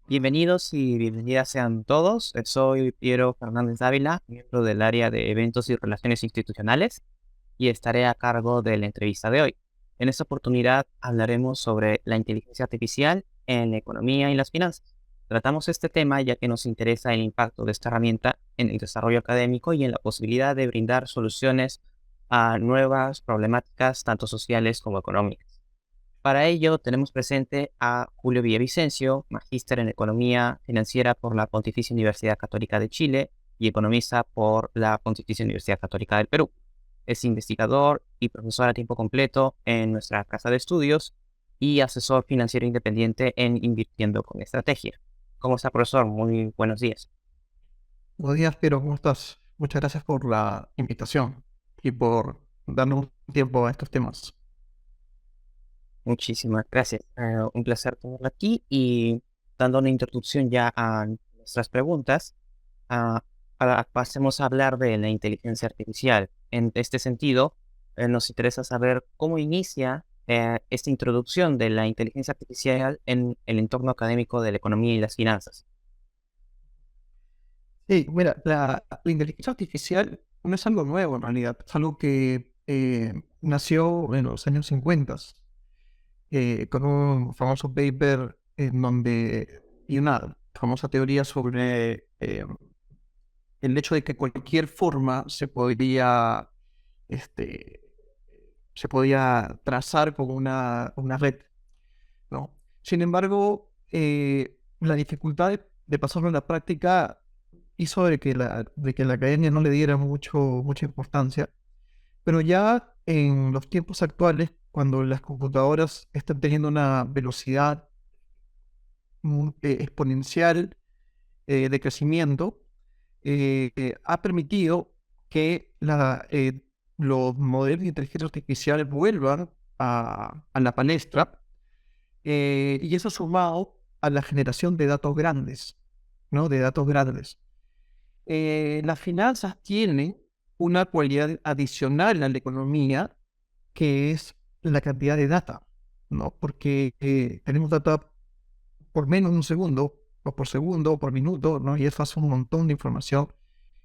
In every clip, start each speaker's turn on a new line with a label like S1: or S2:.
S1: Bienvenidos y bienvenidas sean todos. Soy Piero Fernández Dávila, miembro del área de eventos y relaciones institucionales, y estaré a cargo de la entrevista de hoy. En esta oportunidad hablaremos sobre la inteligencia artificial en la economía y las finanzas. Tratamos este tema ya que nos interesa el impacto de esta herramienta en el desarrollo académico y en la posibilidad de brindar soluciones a nuevas problemáticas, tanto sociales como económicas. Para ello, tenemos presente a Julio Villavicencio, magíster en Economía Financiera por la Pontificia Universidad Católica de Chile y economista por la Pontificia Universidad Católica del Perú. Es investigador y profesor a tiempo completo en nuestra casa de estudios y asesor financiero independiente en Invirtiendo con Estrategia. ¿Cómo está, profesor? Muy buenos días.
S2: Buenos días, Piero, ¿cómo estás? Muchas gracias por la invitación y por darnos un tiempo a estos temas.
S1: Muchísimas gracias. Un placer tenerlo aquí y dando una introducción ya a nuestras preguntas. Ah, Pasemos a hablar de la inteligencia artificial. En este sentido, nos interesa saber cómo inicia esta introducción de la inteligencia artificial en el entorno académico de la economía y las finanzas.
S2: Sí, mira, la inteligencia artificial no es algo nuevo en realidad, es algo que nació en los años 50 con un famoso paper en donde, y una famosa teoría sobre el hecho de que cualquier forma este, se podía trazar como una red, ¿no? Sin embargo, la dificultad de pasarlo en la práctica hizo de que la academia no le diera mucha importancia, pero ya en los tiempos actuales, cuando las computadoras están teniendo una velocidad exponencial de crecimiento, ha permitido que los modelos de inteligencia artificial vuelvan a la palestra. Y eso sumado a la generación de datos grandes, ¿no? De datos grandes. Las finanzas tienen una cualidad adicional a la economía, que es la cantidad de data, ¿no? Porque tenemos data por menos de un segundo, o por segundo, o por minuto, ¿no? Y eso hace un montón de información,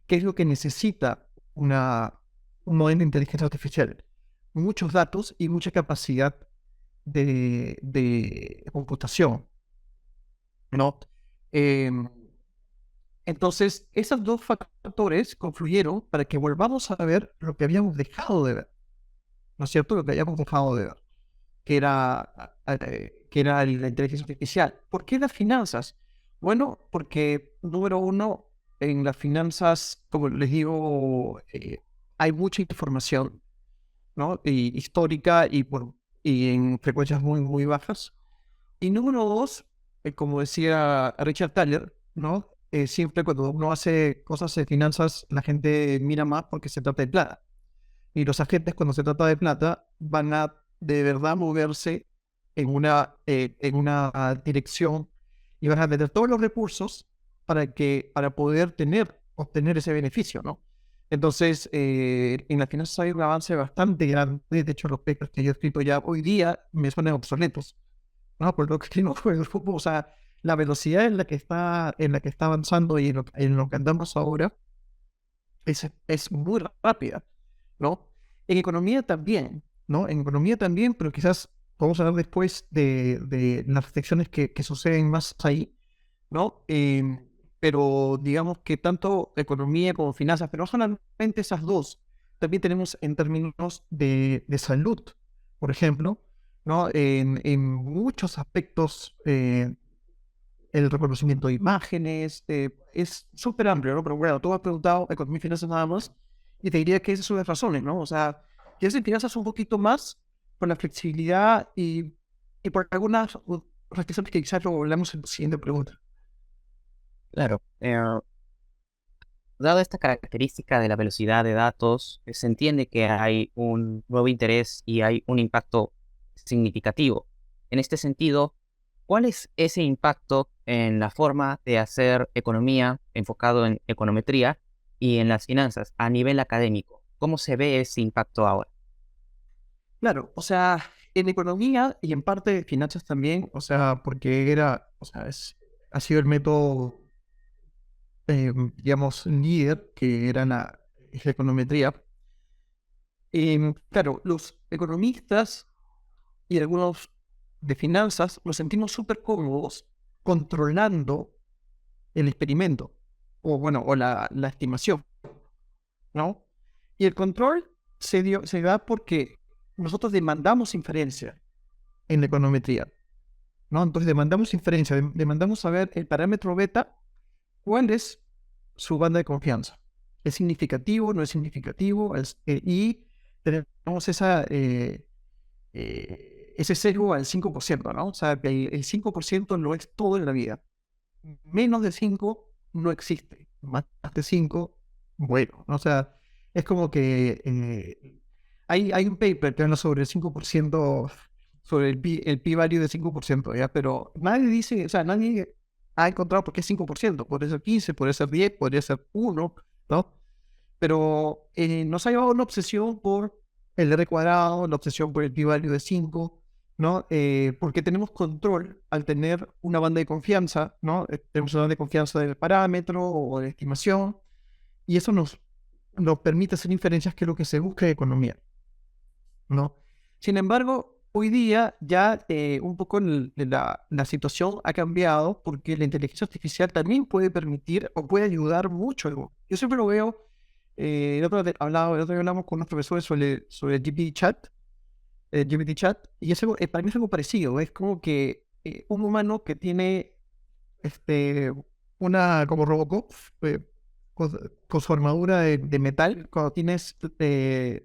S2: que es lo que necesita una, un modelo de inteligencia artificial. Muchos datos y mucha capacidad de computación, ¿no? Em, entonces, esos dos factores confluyeron para que volvamos a ver lo que habíamos dejado de ver, ¿no es cierto? Lo que habíamos dejado de ver, que era la inteligencia artificial. ¿Por qué las finanzas? Bueno, porque, número uno, en las finanzas, como les digo, hay mucha información, ¿no? Y histórica y en frecuencias muy bajas. Y número dos, como decía Richard Thaler, ¿no? Siempre cuando uno hace cosas de finanzas, la gente mira más porque se trata de plata. Y los agentes, cuando se trata de plata, van a de verdad moverse en una dirección y van a meter todos los recursos para poder obtener ese beneficio, ¿no? Entonces, en las finanzas hay un avance bastante grande. De hecho, los papers que yo he escrito ya hoy día me suenan obsoletos, ¿no? Por lo que no fue el fútbol, o sea, la velocidad en la que está avanzando y en lo que andamos ahora es muy rápida, ¿no? En economía también, ¿no? En economía también, pero quizás podemos hablar después de las reflexiones que suceden más ahí, ¿no? Pero digamos que tanto economía como finanzas, pero no solamente esas dos, también tenemos en términos de salud, por ejemplo, ¿no? En muchos aspectos, el reconocimiento de imágenes, es súper amplio, ¿no? Pero bueno, tú has preguntado economía y finanzas nada más, y te diría que esas son las razones, ¿no? O sea, quieres en finanzas un poquito más por la flexibilidad y por algunas reflexiones que quizás lo hablamos en la siguiente pregunta.
S1: Claro, dada esta característica de la velocidad de datos, se entiende que hay un nuevo interés y hay un impacto significativo. En este sentido, ¿cuál es ese impacto en la forma de hacer economía enfocado en econometría y en las finanzas a nivel académico? ¿Cómo se ve ese impacto ahora?
S2: Claro, o sea, en economía y en parte de finanzas también, o sea, porque o sea, ha sido el método, digamos, líder, que era la econometría. Claro, los economistas y algunos de finanzas nos sentimos súper cómodos controlando el experimento, o bueno, o la estimación, ¿no? Y el control se da porque nosotros demandamos inferencia en la econometría, ¿no? Entonces demandamos inferencia, demandamos saber el parámetro beta, cuál es su banda de confianza. ¿Es significativo? ¿No es significativo? Y tenemos ese sesgo al 5%, ¿no? O sea, que el 5% no es todo en la vida. Menos de 5 no existe. Más de 5, bueno. O sea, es como que hay un paper que habla sobre el 5%, sobre el p-value de 5%, ¿ya? Pero nadie dice, o sea, nadie ha encontrado por qué es 5%. Puede ser 15, puede ser 10, podría ser 1, ¿no? Pero nos ha llevado una obsesión por el R cuadrado, la obsesión por el p-value de 5, ¿no? Porque tenemos control al tener una banda de confianza, ¿no? Tenemos una banda de confianza del parámetro o de estimación, y eso nos permite hacer inferencias, que es lo que se busca en economía, ¿no? Sin embargo, hoy día ya un poco la situación ha cambiado, porque la inteligencia artificial también puede permitir o puede ayudar mucho. Yo siempre lo veo, el otro día hablamos con unos profesores sobre GPT Chat, y es algo, para mí es algo parecido. Es como que un humano que tiene una como Robocop, eh, con, con su armadura de metal, cuando tienes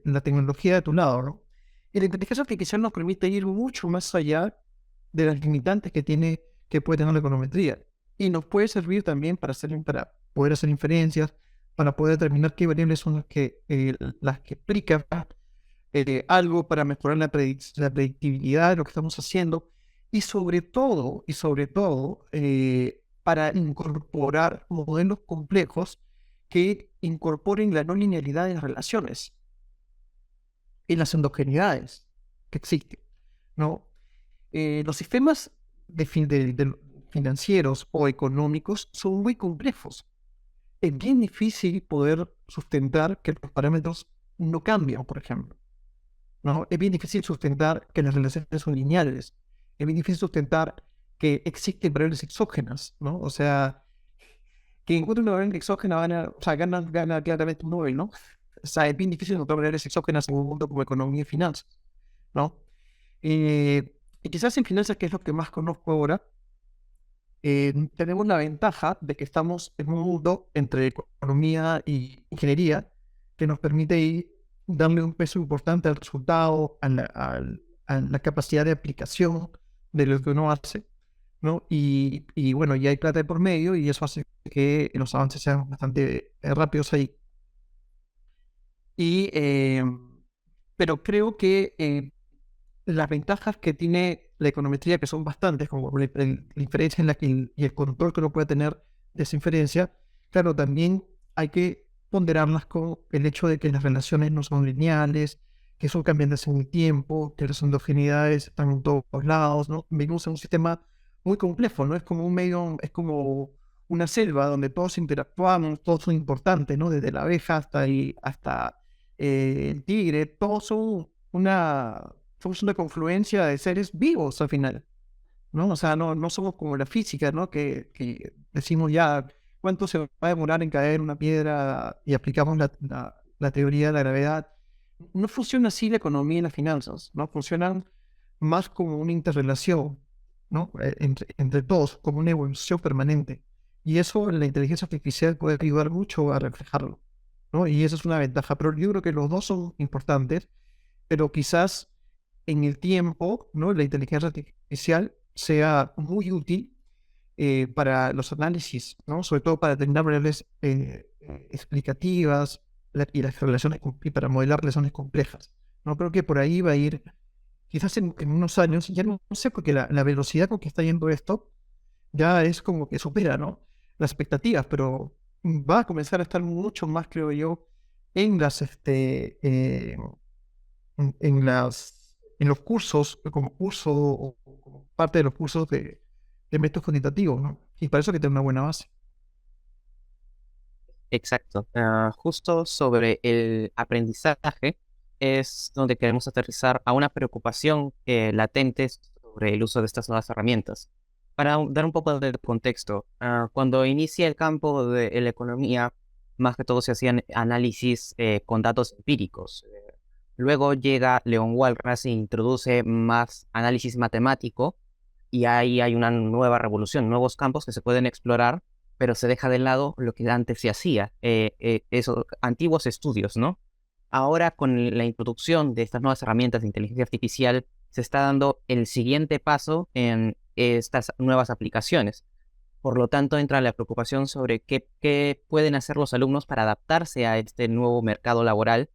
S2: la tecnología de tu lado, ¿no? Y la inteligencia artificial nos permite ir mucho más allá de las limitantes que puede tener la econometría. Y nos puede servir también para poder hacer inferencias, para poder determinar qué variables son las que explican algo, para mejorar la predictibilidad de lo que estamos haciendo, y sobre todo, para incorporar modelos complejos que incorporen la no linealidad de las relaciones y las endogeneidades que existen, ¿no? Los sistemas de financieros o económicos son muy complejos. Es bien difícil poder sustentar que los parámetros no cambian, por ejemplo, ¿no? Es bien difícil sustentar que las relaciones son lineales. Es bien difícil sustentar que existen variables exógenas, ¿no? O sea, que encuentre una variable exógena o sea, gana claramente un Nobel, ¿no? O sea, es bien difícil encontrar variables exógenas en un mundo como economía y finanzas, ¿no? Y quizás en finanzas, que es lo que más conozco ahora, tenemos la ventaja de que estamos en un mundo entre economía y ingeniería, que nos permite darle un peso importante al resultado, a la capacidad de aplicación de lo que uno hace, ¿no? Y bueno, ya hay plata de por medio, y eso hace que los avances sean bastante rápidos ahí. Y, pero creo que las ventajas que tiene la econometría, que son bastantes, como la inferencia en y el control que uno puede tener de esa inferencia, claro, también hay que ponderarlas con el hecho de que las relaciones no son lineales, que son cambiantes en el tiempo, que las endogeneidades están en todos lados, ¿no? Vivimos en un sistema muy complejo, ¿no? Es como un medio, es como una selva donde todos interactuamos, todos son importantes, ¿no? Desde la abeja hasta el tigre, todos son somos una confluencia de seres vivos al final, ¿no? O sea, no somos como la física, ¿no? Que decimos ya cuánto se va a demorar en caer una piedra y aplicamos la teoría de la gravedad. No funciona así la economía y las finanzas, ¿no? Funcionan más como una interrelación, ¿no? Entre todos, como una evolución permanente. Y eso la inteligencia artificial puede ayudar mucho a reflejarlo, ¿no? Y eso es una ventaja. Pero yo creo que los dos son importantes, pero quizás en el tiempo, ¿no? La inteligencia artificial sea muy útil para los análisis, ¿no? Sobre todo para determinar variables explicativas, y las relaciones, y para modelar relaciones complejas. No creo que por ahí va a ir, quizás en unos años, ya no sé, porque la velocidad con que está yendo esto ya es como que supera, ¿no? Las expectativas, pero va a comenzar a estar mucho más, creo yo, en las, en los cursos, como curso o como parte de los cursos de métodos cuantitativos, ¿no? Y para eso hay que tener una buena base.
S1: Exacto. Justo sobre el aprendizaje es donde queremos aterrizar a una preocupación latente sobre el uso de estas nuevas herramientas. Para dar un poco de contexto, cuando inicia el campo de la economía, más que todo se hacían análisis con datos empíricos. Luego llega Leon Walras e introduce más análisis matemático y ahí hay una nueva revolución, nuevos campos que se pueden explorar, pero se deja de lado lo que antes se hacía, esos antiguos estudios, ¿no? Ahora con la introducción de estas nuevas herramientas de inteligencia artificial, se está dando el siguiente paso en estas nuevas aplicaciones. Por lo tanto, entra la preocupación sobre qué pueden hacer los alumnos para adaptarse a este nuevo mercado laboral,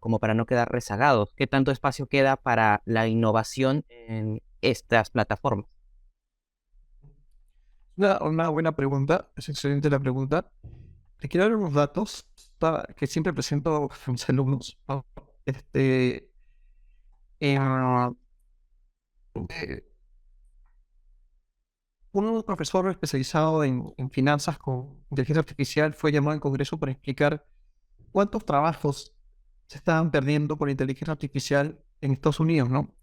S1: como para no quedar rezagados. ¿Qué tanto espacio queda para la innovación en estas plataformas?
S2: Una buena pregunta, es excelente la pregunta. Te quiero dar unos datos que siempre presento a mis alumnos, ¿no? Este, eh, eh, un profesor especializado en finanzas con inteligencia artificial fue llamado al Congreso para explicar cuántos trabajos se estaban perdiendo por inteligencia artificial en Estados Unidos, ¿no?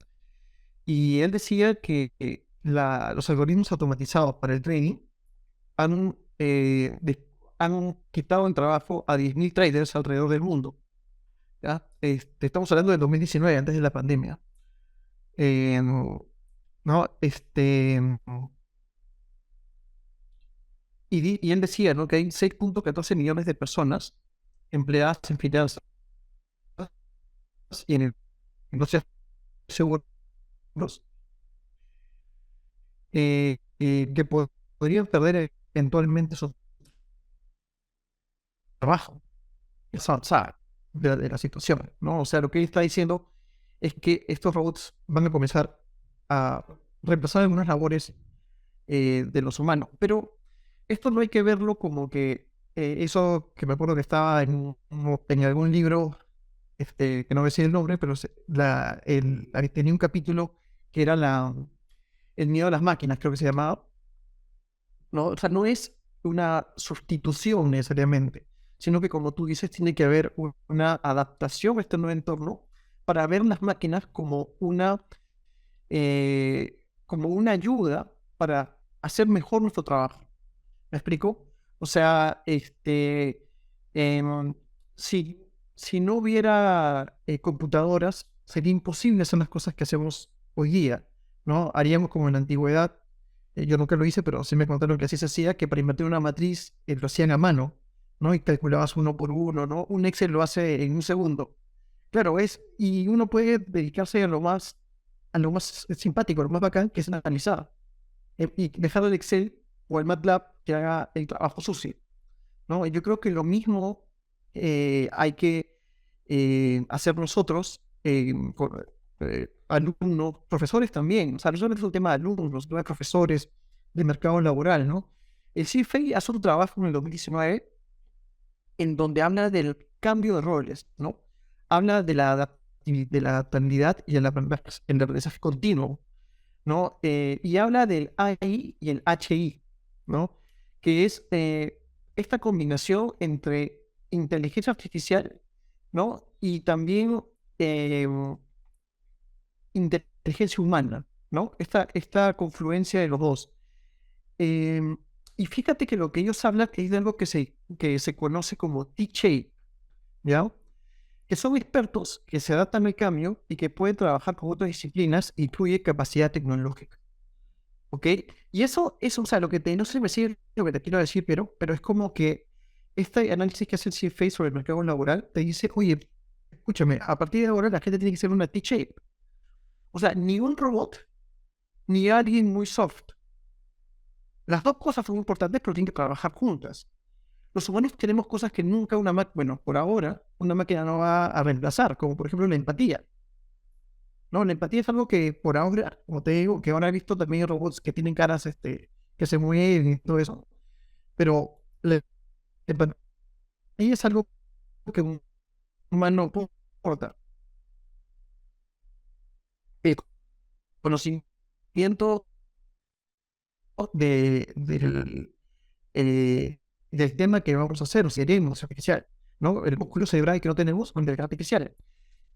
S2: Y él decía que los algoritmos automatizados para el trading han quitado el trabajo a 10.000 traders alrededor del mundo. ¿Ya? Estamos hablando del 2019, antes de la pandemia. Eh, ¿No? Y él decía, ¿no?, que hay 6.14 millones de personas empleadas en finanzas y en industrias seguros que podrían perder eventualmente su trabajo. Esa, o sea, de la situación, ¿no? O sea, lo que él está diciendo es que estos robots van a comenzar a reemplazar algunas labores de los humanos. Pero esto no hay que verlo como que eso que me acuerdo que estaba en algún libro, que no voy a decir el nombre, pero tenía un capítulo que era el miedo a las máquinas, creo que se llamaba, ¿no? O sea, no es una sustitución necesariamente, sino que como tú dices, tiene que haber una adaptación a este nuevo entorno para ver las máquinas como una ayuda para hacer mejor nuestro trabajo. ¿Me explico? O sea, em, si, si no hubiera computadoras, sería imposible hacer las cosas que hacemos hoy día, ¿no? Haríamos como en la antigüedad. Yo nunca lo hice, pero sí me contaron que así se hacía, que para invertir una matriz lo hacían a mano, ¿no? Y calculabas uno por uno, ¿no? Un Excel lo hace en un segundo. Claro, y uno puede dedicarse a lo más simpático, a lo más bacán, que es analizar. Y dejar el Excel o el MATLAB que haga el trabajo sucio, ¿no? Y yo creo que lo mismo hay que hacer nosotros, alumnos, profesores también. O sea, no solamente es un tema de alumnos, sino de profesores, de mercado laboral, ¿no? El CFA hace un trabajo en el 2019 en donde habla del cambio de roles, ¿no? Habla de la adaptabilidad y el aprendizaje continuo, ¿no? Y habla del AI y el HI, ¿no? Que es esta combinación entre inteligencia artificial, ¿no? Y también eh, inteligencia humana, ¿no? Esta confluencia de los dos. Em, y fíjate que lo que ellos hablan es de algo que se conoce como T-shape, ¿ya? Que son expertos que se adaptan al cambio y que pueden trabajar con otras disciplinas, incluye capacidad tecnológica. ¿Ok? Y eso, o sea, no sé si me sigue lo que te quiero decir, pero es como que este análisis que hace el CFA sobre el mercado laboral te dice, oye, escúchame, a partir de ahora la gente tiene que ser una T-shape. O sea, ni un robot, ni alguien muy soft. Las dos cosas son importantes, pero tienen que trabajar juntas. Los humanos tenemos cosas que nunca bueno, por ahora, una máquina no va a reemplazar, como por ejemplo la empatía. No, la empatía es algo que por ahora, como te digo, que ahora he visto también robots que tienen caras que se mueven y todo eso. Pero la empatía es algo que un humano no importa. El conocimiento del tema que vamos a hacer, o sea, inteligencia artificial, ¿no? El músculo cerebral que no tenemos con inteligencia artificial.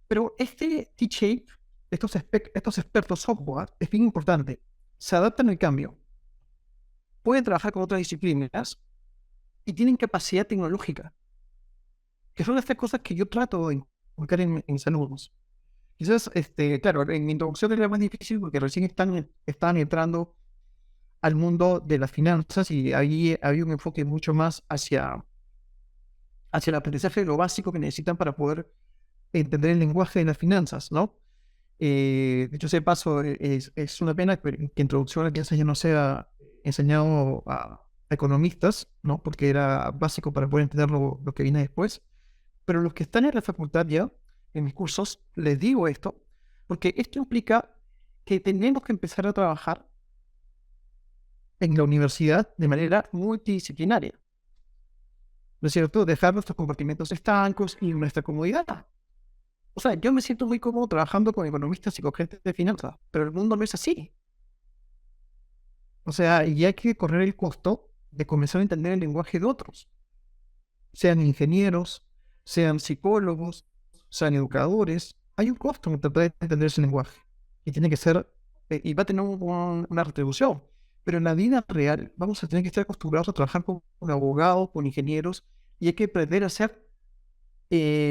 S2: Pero este T-Shape, estos expertos software, es bien importante. Se adaptan al cambio, pueden trabajar con otras disciplinas y tienen capacidad tecnológica, que son estas cosas que yo trato de inculcar en mis alumnos. Quizás, claro, en mi introducción era más difícil porque recién están entrando al mundo de las finanzas y ahí había un enfoque mucho más hacia el aprendizaje de lo básico que necesitan para poder entender el lenguaje de las finanzas, ¿no? De hecho, ese paso es una pena que introducción a piensas ya no sea enseñado a economistas, ¿no? Porque era básico para poder entender lo que viene después. Pero los que están en la facultad ya, en mis cursos, les digo esto, porque esto implica que tenemos que empezar a trabajar en la universidad de manera multidisciplinaria. ¿No es cierto? Dejar nuestros compartimentos estancos y nuestra comodidad. O sea, yo me siento muy cómodo trabajando con economistas y con gente de finanzas, pero el mundo no es así. O sea, y hay que correr el costo de comenzar a entender el lenguaje de otros, sean ingenieros, sean psicólogos, sean educadores. Hay un costo en tratar de entender ese lenguaje y tiene que ser, y va a tener una retribución. Pero en la vida real vamos a tener que estar acostumbrados a trabajar con abogados, con ingenieros, y hay que aprender a ser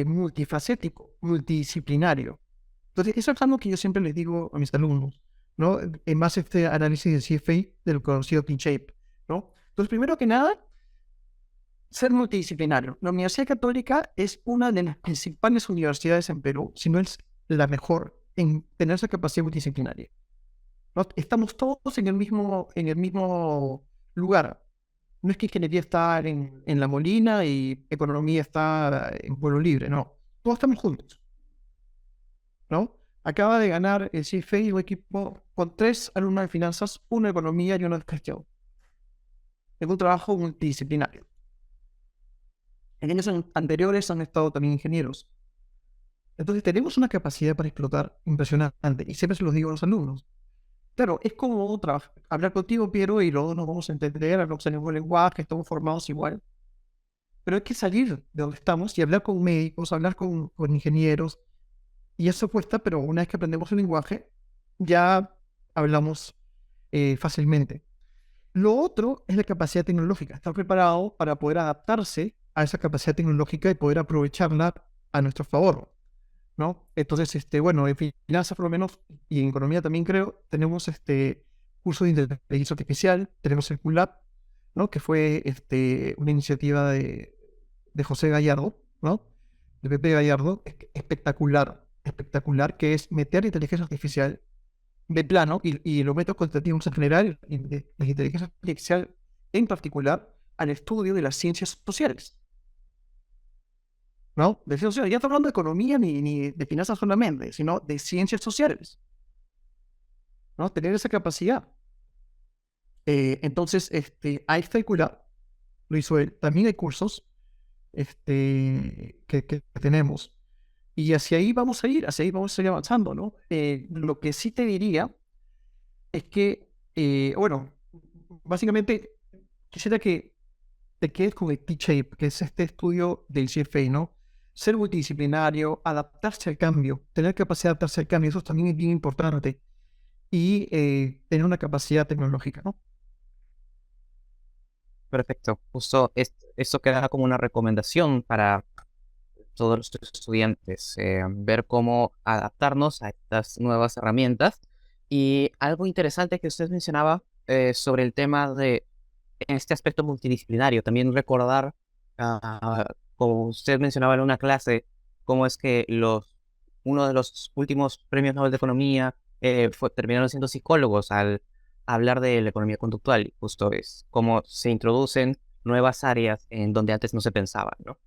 S2: multifacético, multidisciplinario. Entonces, eso es algo que yo siempre les digo a mis alumnos, ¿no? En más este análisis de CFA del conocido T-Shape, ¿no? Entonces, primero que nada, ser multidisciplinario. La Universidad Católica es una de las principales universidades en Perú, si no es la mejor en tener esa capacidad multidisciplinaria, ¿no? Estamos todos en el mismo lugar. No es que ingeniería está en La Molina y economía está en Pueblo Libre, no. Todos estamos juntos, ¿no? Acaba de ganar el CFA un equipo con 3 alumnos de finanzas, uno de economía y uno de gestión. Es un trabajo multidisciplinario. En años anteriores han estado también ingenieros. Entonces tenemos una capacidad para explotar impresionante y siempre se los digo a los alumnos. Claro, es como hablar contigo, Piero, y luego nos vamos a entender, hablamos el mismo lenguaje, estamos formados igual. Pero hay que salir de donde estamos y hablar con médicos, hablar con ingenieros. Y eso cuesta, pero una vez que aprendemos el lenguaje, ya hablamos fácilmente. Lo otro es la capacidad tecnológica, estar preparado para poder adaptarse a esa capacidad tecnológica y poder aprovecharla a nuestro favor, ¿no? Entonces, bueno, en finanzas por lo menos, y en economía también creo, tenemos curso de inteligencia artificial, tenemos el QLab, ¿no? Que fue una iniciativa de José Gallardo, ¿no? De Pepe Gallardo, espectacular, espectacular, que es meter inteligencia artificial de plano y los métodos cuantitativos en general, y de la inteligencia artificial en particular, al estudio de las ciencias sociales, ¿no? De ciencias sociales. Ya estoy hablando de economía ni de finanzas solamente, sino de ciencias sociales, ¿no? Tener esa capacidad. Entonces, ahí está el QLab, lo hizo él. También hay cursos que tenemos. Y hacia ahí vamos a ir, hacia ahí vamos a ir avanzando, ¿no? Lo que sí te diría es que, bueno, básicamente quisiera que te quedes con el T-Shape, que es este estudio del CFA, ¿no? Ser multidisciplinario, adaptarse al cambio, tener capacidad de adaptarse al cambio, eso también es bien importante. Y tener una capacidad tecnológica, ¿no?
S1: Perfecto. Justo esto queda como una recomendación para todos los estudiantes, ver cómo adaptarnos a estas nuevas herramientas. Y algo interesante que usted mencionaba sobre el tema de este aspecto multidisciplinario, también recordar, como usted mencionaba en una clase, cómo es que uno de los últimos premios Nobel de Economía terminaron siendo psicólogos al hablar de la economía conductual. Y justo es cómo se introducen nuevas áreas en donde antes no se pensaba, ¿no?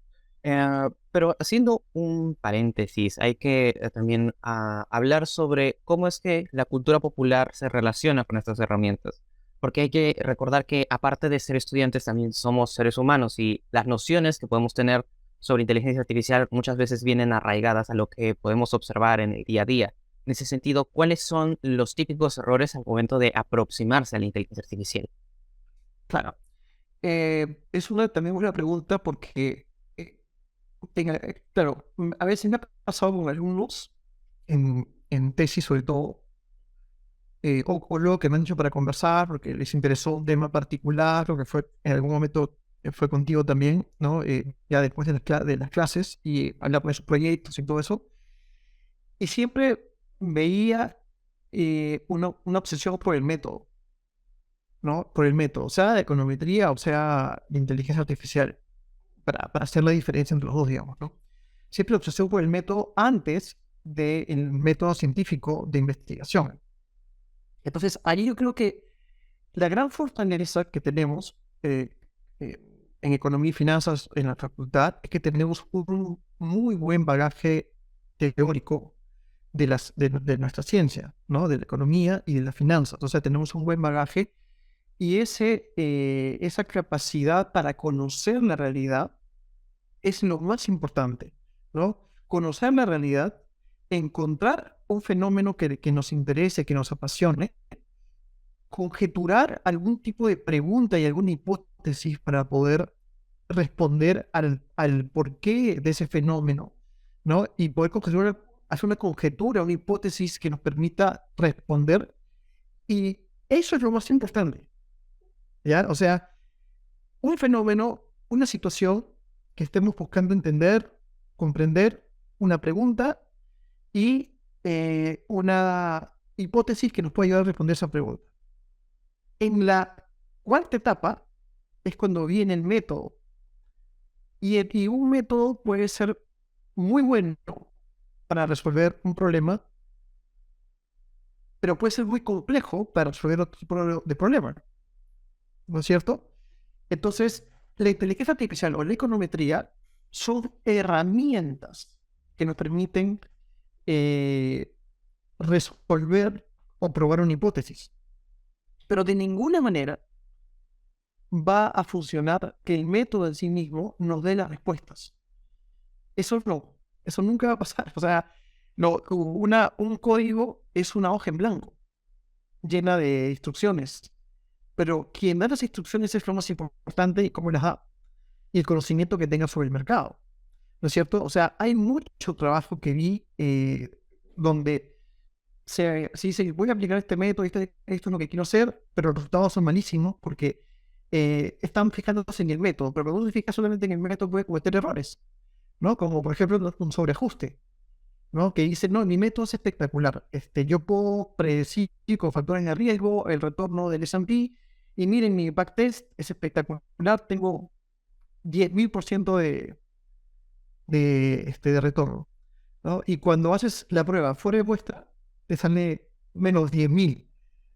S1: Pero haciendo un paréntesis, hay que también hablar sobre cómo es que la cultura popular se relaciona con estas herramientas. Porque hay que recordar que aparte de ser estudiantes también somos seres humanos y las nociones que podemos tener sobre inteligencia artificial muchas veces vienen arraigadas a lo que podemos observar en el día a día. En ese sentido, ¿cuáles son los típicos errores al momento de aproximarse a la inteligencia artificial?
S2: Claro. Es una también buena pregunta porque, claro, a veces me ha pasado con alumnos en tesis sobre todo, o luego que me han dicho para conversar porque les interesó un tema particular o que fue en algún momento fue contigo también, ¿no? Ya después de de las clases y hablar de sus proyectos y todo eso. Y siempre veía una obsesión por el método, ¿no? Por el método, sea de econometría o sea de inteligencia artificial, para hacer la diferencia entre los dos, digamos, ¿no? Siempre obsesión por el método antes del método científico de investigación. Entonces, ahí yo creo que la gran fortaleza que tenemos eh, en economía y finanzas en la facultad es que tenemos un muy buen bagaje teórico de nuestra ciencia, ¿no? De la economía y de las finanzas. O sea, tenemos un buen bagaje y esa capacidad para conocer la realidad es lo más importante, ¿no? Conocer la realidad, encontrar un fenómeno que nos interese, que nos apasione, conjeturar algún tipo de pregunta y alguna hipótesis para poder responder al porqué de ese fenómeno, ¿no? Y poder hacer una conjetura, una hipótesis que nos permita responder. Y eso es lo más importante, ¿ya? O sea, un fenómeno, una situación que estemos buscando entender, comprender, una pregunta y una hipótesis que nos pueda ayudar a responder esa pregunta. En la cuarta etapa es cuando viene el método. Y un método puede ser muy bueno para resolver un problema, pero puede ser muy complejo para resolver otro tipo de problema, ¿no es cierto? Entonces, la inteligencia artificial o la econometría son herramientas que nos permiten eh, resolver o probar una hipótesis, pero de ninguna manera va a funcionar que el método en sí mismo nos dé las respuestas. Eso no, eso nunca va a pasar. O sea, no, un código es una hoja en blanco, llena de instrucciones, pero quien da las instrucciones es lo más importante y cómo las da, y el conocimiento que tenga sobre el mercado, ¿no es cierto? O sea, hay mucho trabajo que vi donde se dice, voy a aplicar este método, esto es lo que quiero hacer, pero los resultados son malísimos porque están fijándose en el método, pero cuando uno se fija solamente en el método puede cometer errores, ¿no? Como por ejemplo un sobreajuste, ¿no? Que dice, no, mi método es espectacular. Yo puedo predecir con factores de riesgo el retorno del S&P y miren, mi backtest es espectacular, tengo 10.000% de retorno, ¿no? Y cuando haces la prueba fuera de muestra, te sale menos 10.000,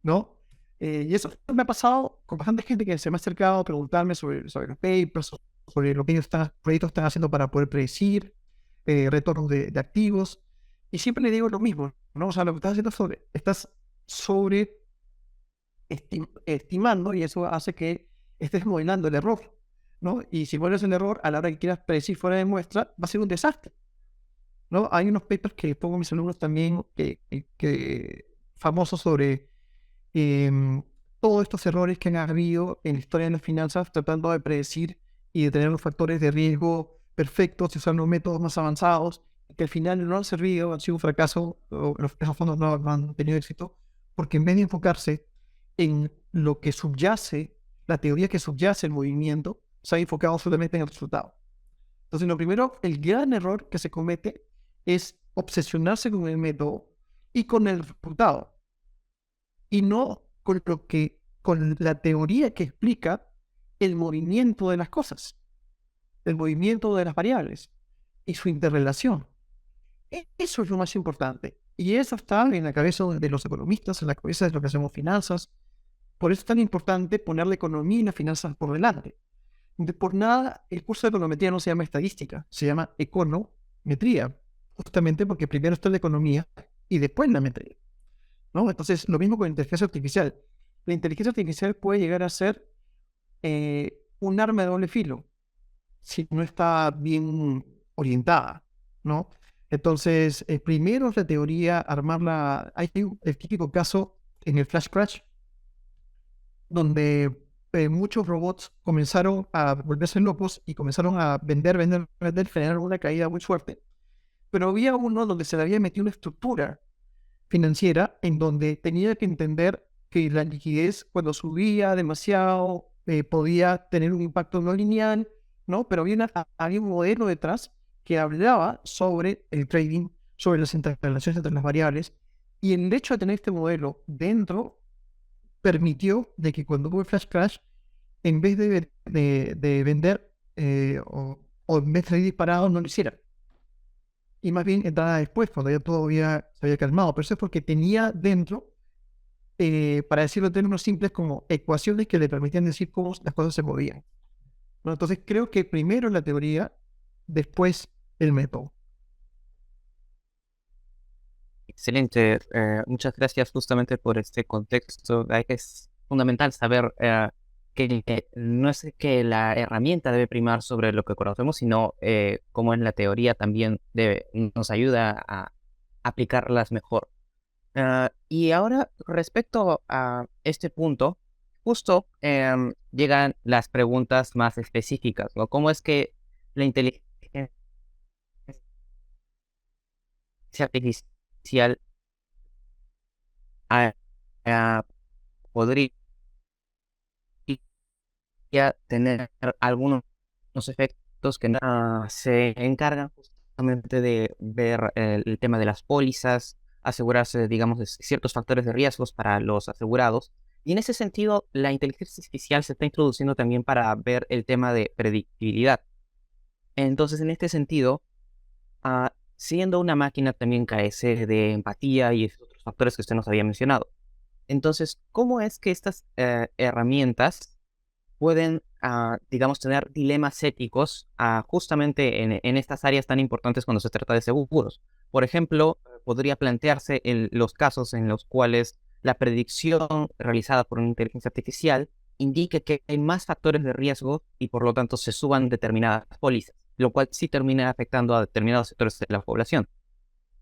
S2: ¿no? Y eso me ha pasado con bastante gente que se me ha acercado a preguntarme sobre los papers, sobre lo que proyectos están haciendo para poder predecir retornos de activos. Y siempre le digo lo mismo, ¿no? O sea, lo que estás haciendo estás sobre estimando y eso hace que estés modelando el error, ¿no? Y si vuelves el error a la hora que quieras predecir fuera de muestra, va a ser un desastre, ¿no? Hay unos papers que pongo a mis alumnos también famosos sobre em, todos estos errores que han habido en la historia de las finanzas tratando de predecir y de tener los factores de riesgo perfectos y usar los métodos más avanzados que al final no han servido, han sido un fracaso, o esos fondos no han tenido éxito, porque en vez de enfocarse en lo que subyace, la teoría que subyace el movimiento, se ha enfocado solamente en el resultado. Entonces, lo primero, el gran error que se comete es obsesionarse con el método y con el resultado, y no con la teoría que explica el movimiento de las cosas, el movimiento de las variables y su interrelación. Eso es lo más importante. Y eso está en la cabeza de los economistas, en la cabeza de los que hacemos finanzas. Por eso es tan importante poner la economía y las finanzas por delante. Por nada, el curso de econometría no se llama estadística, se llama econometría, justamente porque primero está la economía y después la metría, ¿no? Entonces, lo mismo con la inteligencia artificial. La inteligencia artificial puede llegar a ser un arma de doble filo si no está bien orientada, ¿no? Entonces, primero es la teoría, armarla. Hay el típico caso en el Flash Crash, donde muchos robots comenzaron a volverse locos y comenzaron a vender, generaron una caída muy fuerte. Pero había uno donde se le había metido una estructura financiera en donde tenía que entender que la liquidez cuando subía demasiado podía tener un impacto no lineal, ¿no? Pero había un modelo detrás que hablaba sobre el trading, sobre las interrelaciones entre las variables, y el hecho de tener este modelo dentro permitió de que cuando hubo el flash crash, en vez de vender o en vez de ir disparado, no lo hiciera. Y más bien entraba después, cuando ya todo se había calmado. Pero eso es porque tenía dentro, para decirlo en términos simples, como ecuaciones que le permitían decir cómo las cosas se movían. Bueno, entonces creo que primero la teoría, después el método.
S1: Excelente. Muchas gracias justamente por este contexto. Es fundamental saber que no es que la herramienta debe primar sobre lo que conocemos, sino cómo en la teoría también nos ayuda a aplicarlas mejor. Y ahora, respecto a este punto, justo llegan las preguntas más específicas, ¿no? ¿Cómo es que la inteligencia artificial ah, ah, podría tener algunos efectos que se encargan justamente de ver el tema de las pólizas, asegurarse, digamos, de ciertos factores de riesgos para los asegurados? Y en ese sentido, la inteligencia artificial se está introduciendo también para ver el tema de predictibilidad. Entonces, en este sentido, siendo una máquina también carece de empatía y otros factores que usted nos había mencionado. Entonces, ¿cómo es que estas herramientas pueden, digamos, tener dilemas éticos justamente en estas áreas tan importantes cuando se trata de seguros? Por ejemplo, podría plantearse en los casos en los cuales la predicción realizada por una inteligencia artificial indique que hay más factores de riesgo y por lo tanto se suban determinadas pólizas, lo cual sí termina afectando a determinados sectores de la población.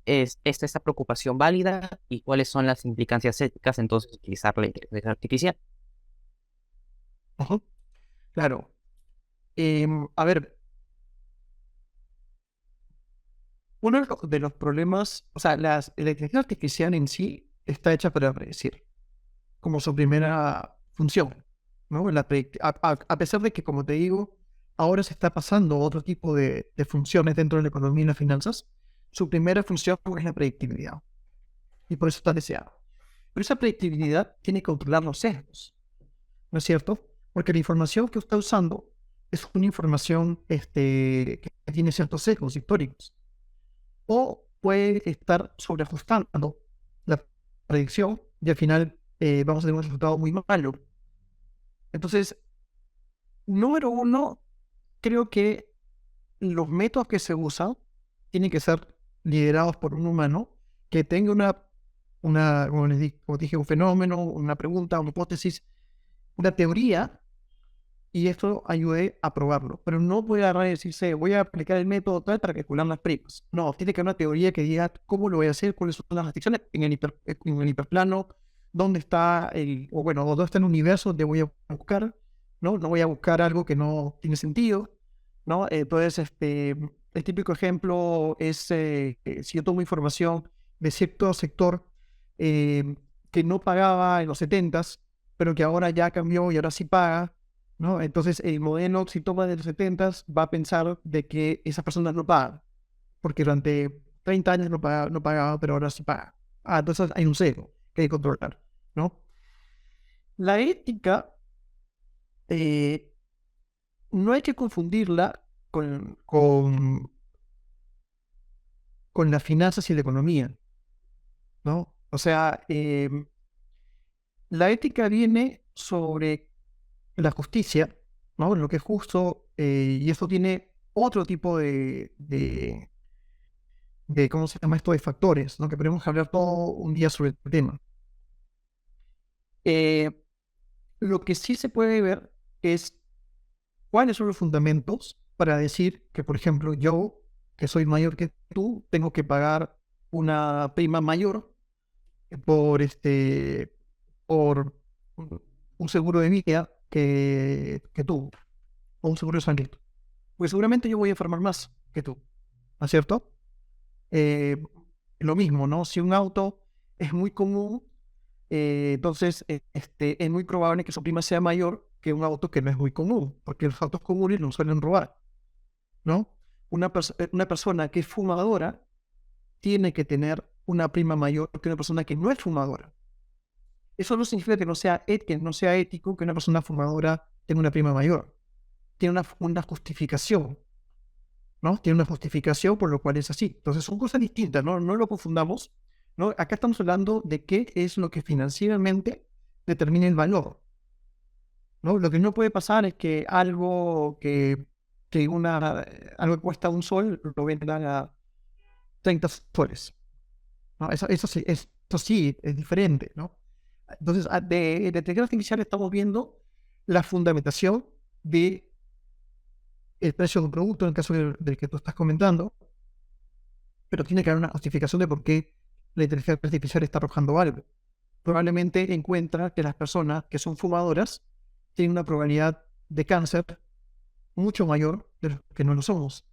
S1: ¿Es esta preocupación válida y cuáles son las implicancias éticas entonces de utilizar la inteligencia artificial?
S2: Ujú. Claro. A ver, uno de los problemas, o sea, la inteligencia artificial en sí está hecha para predecir, como su primera función, ¿no? A pesar de que, como te digo, ahora se está pasando a otro tipo de funciones dentro de la economía y las finanzas, su primera función es la predictibilidad, y por eso está deseada. Pero esa predictibilidad tiene que controlar los sesgos, ¿no es cierto? Porque la información que está usando es una información que tiene ciertos sesgos históricos, o puede estar sobreajustando la predicción y al final vamos a tener un resultado muy malo. Entonces, número uno, creo que los métodos que se usan tienen que ser liderados por un humano que tenga como dije, un fenómeno, una pregunta, una hipótesis, una teoría, y esto ayude a probarlo. Pero no puede agarrar y decirse, voy a aplicar el método tal para calcular las primas. No, tiene que haber una teoría que diga cómo lo voy a hacer, cuáles son las restricciones en el hiperplano, dónde está dónde está el universo donde voy a buscar, ¿no? No voy a buscar algo que no tiene sentido, ¿no? Entonces, el típico ejemplo es si yo tomo información de cierto sector eh, que no pagaba en los 70s, pero que ahora ya cambió y ahora sí paga, ¿no? Entonces el modelo, si toma de los 70s, va a pensar de que esas personas no pagan, porque durante 30 años no pagaba, pero ahora sí paga. Entonces hay un sesgo que hay que controlar, ¿no? La ética eh, no hay que confundirla con las finanzas y la economía, ¿no? O sea, la ética viene sobre la justicia, ¿no? Lo que es justo, y eso tiene otro tipo ¿cómo se llama esto? De factores, ¿no? Que podemos hablar todo un día sobre el tema. Eh, lo que sí se puede ver es cuáles son los fundamentos para decir que, por ejemplo, yo que soy mayor que tú, tengo que pagar una prima mayor por por un seguro de vida que tú, o un seguro de salud. Pues seguramente yo voy a enfermar más que tú, ¿no es cierto? Eh, lo mismo, ¿no? Si un auto es muy común, entonces es muy probable que su prima sea mayor que un auto que no es muy común, porque los autos comunes no suelen robar, ¿no? Una persona que es fumadora tiene que tener una prima mayor que una persona que no es fumadora. Eso no significa que no sea ético que una persona fumadora tenga una prima mayor. Tiene una justificación, ¿no? Tiene una justificación por lo cual es así. Entonces son cosas distintas, ¿no? No lo confundamos, ¿no? Acá estamos hablando de qué es lo que financieramente determina el valor, ¿no? Lo que no puede pasar es que algo que cuesta un sol lo vendan a 30 soles, ¿no? Eso sí es diferente, ¿no? Entonces, de inteligencia artificial estamos viendo la fundamentación de el precio de un producto, en el caso del que tú estás comentando, pero tiene que haber una justificación de por qué la inteligencia artificial está arrojando algo. Probablemente encuentra que las personas que son fumadoras tienen una probabilidad de cáncer mucho mayor de los que no lo somos.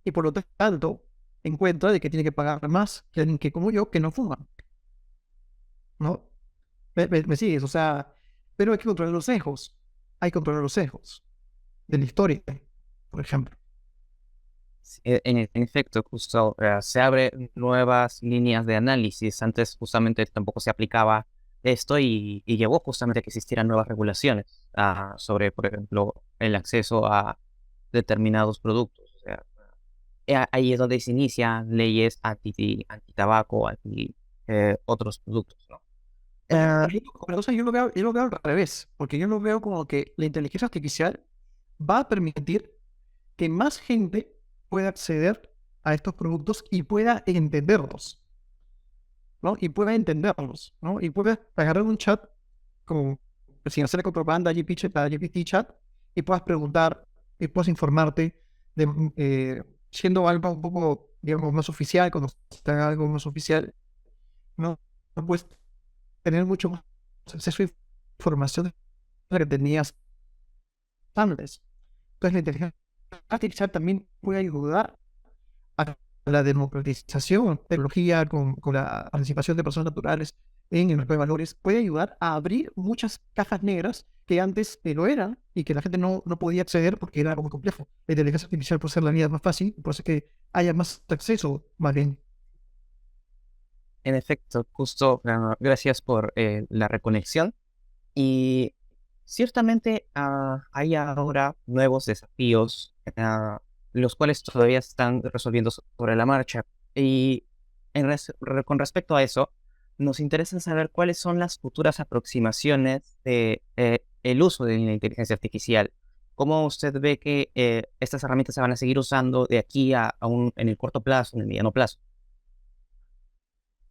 S2: Y por lo tanto, encuentra de que tiene que pagar más que alguien que como yo, que no fuma, ¿no? ¿Me sigues? O sea, pero hay que controlar los sesgos. Hay que controlar los sesgos de la historia, por ejemplo.
S1: Sí, en efecto, justo se abren nuevas líneas de análisis. Antes justamente tampoco se aplicaba esto y llevó justamente a que existieran nuevas regulaciones sobre, por ejemplo, el acceso a determinados productos. O sea, ahí es donde se inician leyes anti-tabaco, anti otros productos, ¿no?
S2: Pero, o sea, yo lo veo al revés, porque yo lo veo como que la inteligencia artificial va a permitir que más gente pueda acceder a estos productos y pueda entenderlos, ¿no? Y pueda entenderlos, ¿no? Y pueda agarrar un chat como sin hacer propaganda a GPT Chat y puedas preguntar y puedas informarte siendo algo un poco, digamos, más oficial, cuando se haga algo más oficial, ¿no? No puedes tener mucho más acceso a información de la que tenías antes. Entonces la inteligencia artificial también puede ayudar a la democratización de la tecnología con la participación de personas naturales en el mercado de valores, puede ayudar a abrir muchas cajas negras que antes lo eran y que la gente no podía acceder porque era algo muy complejo. La inteligencia artificial puede ser la vida más fácil, por eso que haya más acceso, más bien.
S1: En efecto, justo, gracias por la reconexión. Y ciertamente hay ahora nuevos desafíos, los cuales todavía están resolviendo sobre la marcha. Y con respecto a eso, nos interesa saber cuáles son las futuras aproximaciones de el uso de la inteligencia artificial. ¿Cómo usted ve que estas herramientas se van a seguir usando de aquí en el corto plazo, en el mediano plazo?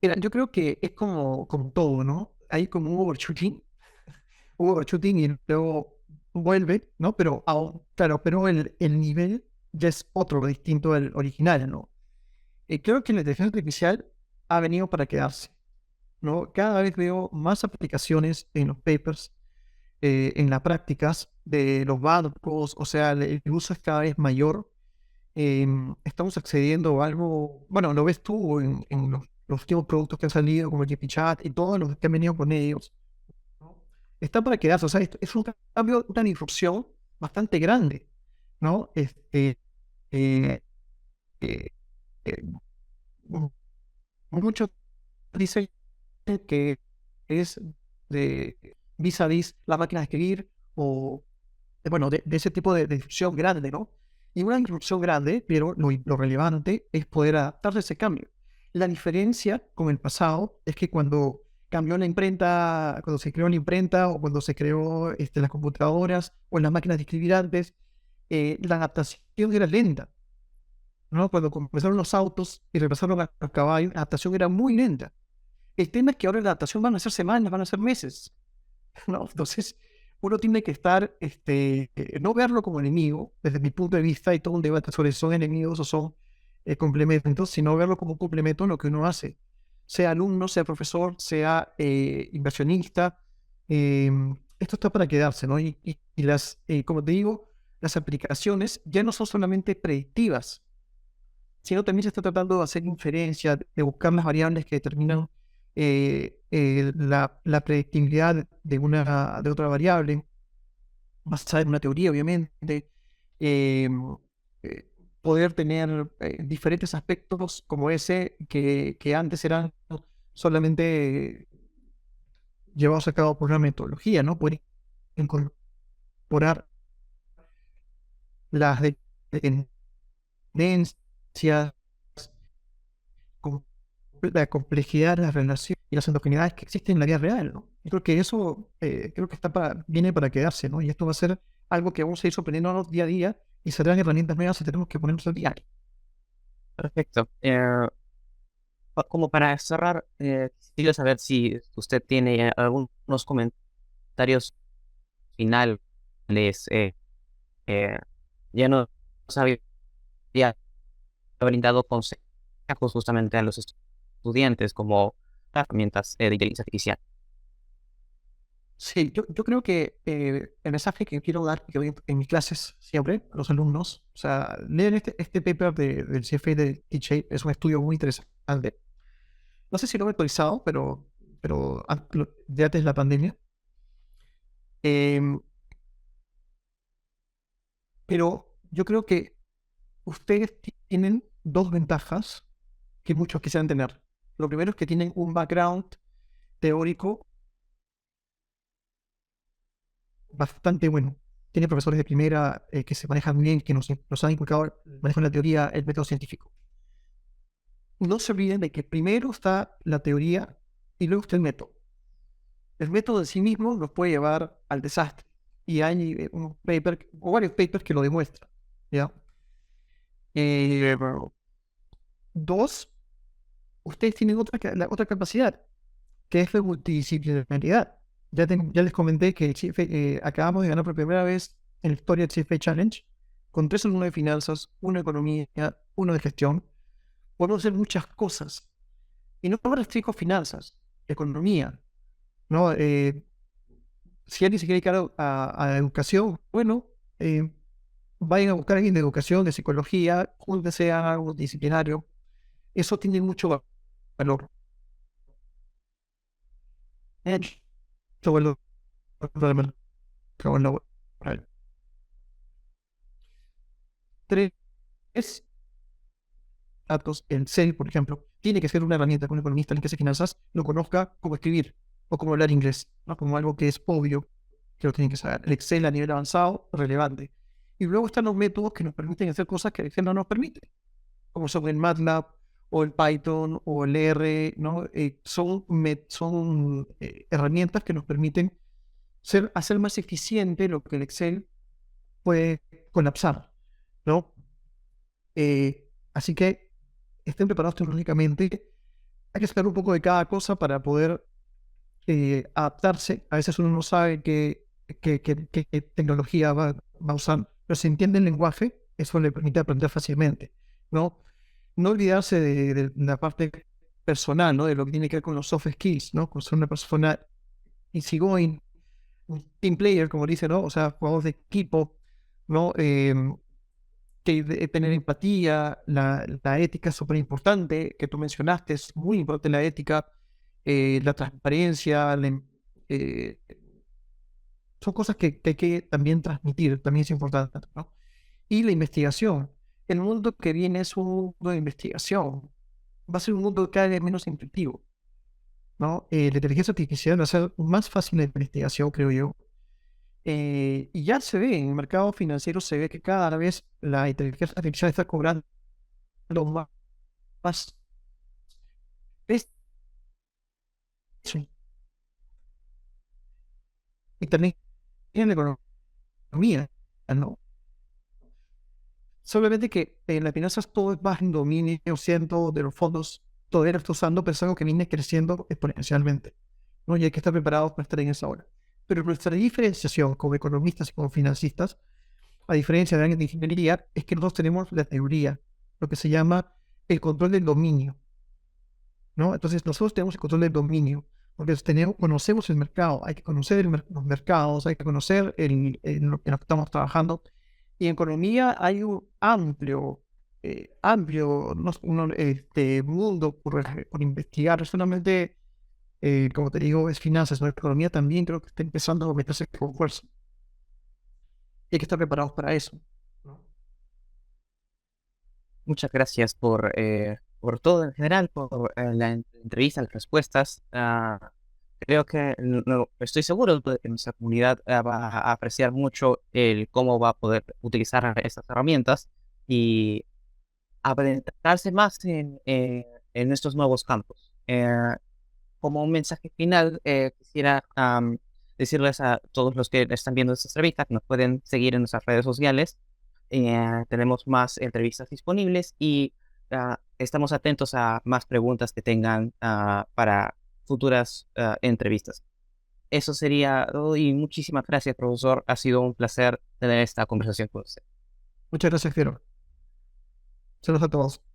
S2: Mira, yo creo que es como todo, ¿no? Hay como un overshooting y luego vuelve, ¿no? Pero, claro, pero el nivel ya es otro, distinto al original, ¿no? Creo que la inteligencia artificial ha venido para quedarse, ¿no? Cada vez veo más aplicaciones en los papers, en las prácticas de los bancos, o sea, el uso es cada vez mayor. Estamos accediendo a algo, bueno, lo ves tú en los últimos productos que han salido, como el GPChat y todos los que han venido con ellos, ¿no? Está para quedarse, o sea, es un cambio, una disrupción bastante grande, ¿no? Eh, eh, eh, muchos dicen que es de vis a vis la máquina de escribir o, bueno, de ese tipo de disrupción grande, ¿no? Y una disrupción grande, pero lo relevante es poder adaptarse a ese cambio. La diferencia con el pasado es que cuando cambió la imprenta, cuando se creó la imprenta o cuando se creó las computadoras o las máquinas de escribir antes, la adaptación era lenta, ¿no? Cuando comenzaron los autos y reemplazaron a los caballos, la adaptación era muy lenta. El tema es que ahora la adaptación van a ser semanas, van a ser meses, ¿no? Entonces, uno tiene que estar, no verlo como enemigo, desde mi punto de vista, y todo un debate sobre si son enemigos o son complemento, sino verlo como un complemento en lo que uno hace, sea alumno, sea profesor, sea inversionista. Esto está para quedarse, ¿no? Y las, como te digo, las aplicaciones ya no son solamente predictivas, sino también se está tratando de hacer inferencia, de buscar las variables que determinan la predictibilidad de otra variable, basada en una teoría, obviamente. eh, eh, Poder tener diferentes aspectos como ese que antes eran solamente llevados a cabo por una metodología, ¿no? Poder incorporar las tendencias, com- la complejidad de las relaciones y las endogeneidades que existen en la vida real, ¿no? Yo creo que eso creo que viene para quedarse, ¿no? Y esto va a ser algo que vamos a ir sorprendiéndonos día a día y saldrán herramientas nuevas y tenemos que ponernos al día.
S1: Perfecto. Como para cerrar, quisiera saber si usted tiene algunos comentarios finales. eh, eh, ya nos había brindado consejos justamente a los estudiantes como herramientas de inteligencia artificial.
S2: Sí, yo creo que el mensaje que quiero dar, que doy en mis clases siempre a los alumnos, o sea, leer este paper del CFA de T-Shape, es un estudio muy interesante. No sé si lo he actualizado, pero ya antes de la pandemia. Em, pero yo creo que ustedes tienen dos ventajas que muchos quisieran tener. Lo primero es que tienen un background teórico bastante bueno. Tienen profesores de primera que se manejan bien, que nos han inculcado el manejo de la teoría, el método científico. No se olviden de que primero está la teoría y luego está el método. El método en sí mismo nos puede llevar al desastre. Y hay un paper o varios papers que lo demuestran. ¿Ya? Eh, Dos, ustedes tienen otra capacidad, que es la multidisciplinaridad. Ya les comenté que acabamos de ganar por primera vez en la historia el CFA Challenge, con 3 alumnos de finanzas, uno de economía, uno de gestión. Podemos hacer muchas cosas. Y no me restringo a finanzas, economía, ¿no? Si alguien se quiere dedicar a educación, bueno, vayan a buscar a alguien de educación, de psicología, júntense a algo disciplinario. Eso tiene mucho valor. Mucho valor para el mercado laboral. Tres, datos, el Excel, por ejemplo, tiene que ser una herramienta que un economista en que hace finanzas lo conozca como escribir o como hablar inglés, ¿no? Como algo que es obvio que lo tienen que saber. El Excel a nivel avanzado, relevante. Y luego están los métodos que nos permiten hacer cosas que el Excel no nos permite, como son el MATLAB o el Python o el R, ¿no? Son herramientas que nos permiten hacer más eficiente lo que el Excel puede colapsar, ¿no? Así que estén preparados tecnológicamente. Hay que saber un poco de cada cosa para poder adaptarse. A veces uno no sabe qué tecnología va a usar, pero si entiende el lenguaje, eso le permite aprender fácilmente, ¿no? No olvidarse de la parte personal, ¿no? De lo que tiene que ver con los soft skills, ¿no? Con ser una persona easygoing, un team player, como dice, ¿no? O sea, jugador de equipo, ¿no? Tener empatía, la ética es súper importante, que tú mencionaste, es muy importante la ética, la transparencia, eh, son cosas que hay que también transmitir, también es importante, ¿no? Y la investigación. El mundo que viene es un mundo de investigación, va a ser un mundo cada vez menos intuitivo, ¿no? La inteligencia artificial va a ser más fácil de investigación, creo yo. Y ya se ve, en el mercado financiero se ve que cada vez la inteligencia artificial está cobrando más peso. Y también en la economía, ¿no? Solamente que en las finanzas todo es más en dominio ciento de los fondos, todavía lo está usando, pero es algo que viene creciendo exponencialmente, ¿no? Y hay que estar preparados para estar en esa hora. Pero nuestra diferenciación como economistas y como financistas, a diferencia de alguien de ingeniería, es que nosotros tenemos la teoría lo que se llama el control del dominio, ¿no? Entonces nosotros tenemos el control del dominio, porque conocemos el mercado, hay que conocer los mercados, hay que conocer en lo que estamos trabajando. Y en economía hay un amplio mundo por investigar. No solamente, como te digo, es finanzas, ¿no? Economía también creo que está empezando a meterse con fuerza. Y hay que estar preparados para eso, ¿no?
S1: Muchas gracias por todo en general, por la entrevista, las respuestas. Creo que estoy seguro de que nuestra comunidad va a apreciar mucho el cómo va a poder utilizar estas herramientas y adentrarse más en estos nuevos campos. Como un mensaje final, quisiera decirles a todos los que están viendo esta entrevista que nos pueden seguir en nuestras redes sociales. Tenemos más entrevistas disponibles y estamos atentos a más preguntas que tengan para futuras entrevistas. Eso sería todo y muchísimas gracias, profesor. Ha sido un placer tener esta conversación con usted.
S2: Muchas gracias, Fiero. Saludos a todos.